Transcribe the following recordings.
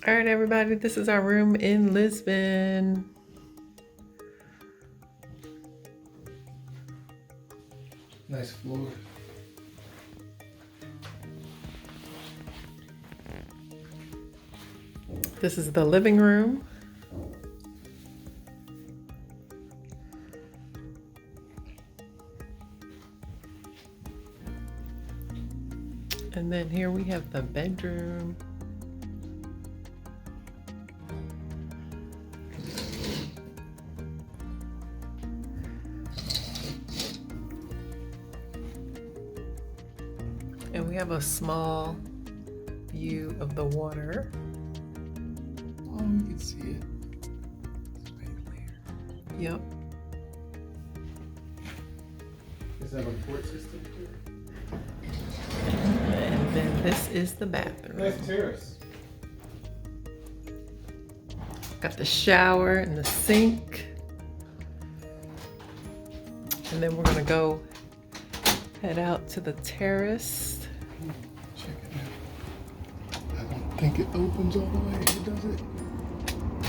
All right, everybody, this is our room in Lisbon. Nice floor. This is the living room. And then here we have the bedroom. And we have a small view of the water. Oh, you can see it. It's right there. Yep. Is that a port system too? And then this is the bathroom. Nice terrace. Got the shower and the sink. And then we're gonna go head out to the terrace. Check it out. I don't think it opens all the way, does it?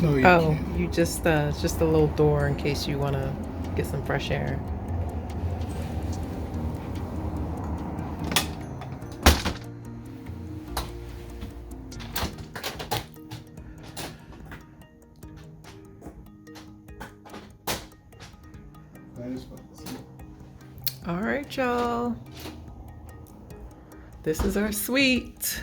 No, you can't. You just it's just a little door in case you wanna get some fresh air. That is fun. All right, y'all. This is our suite.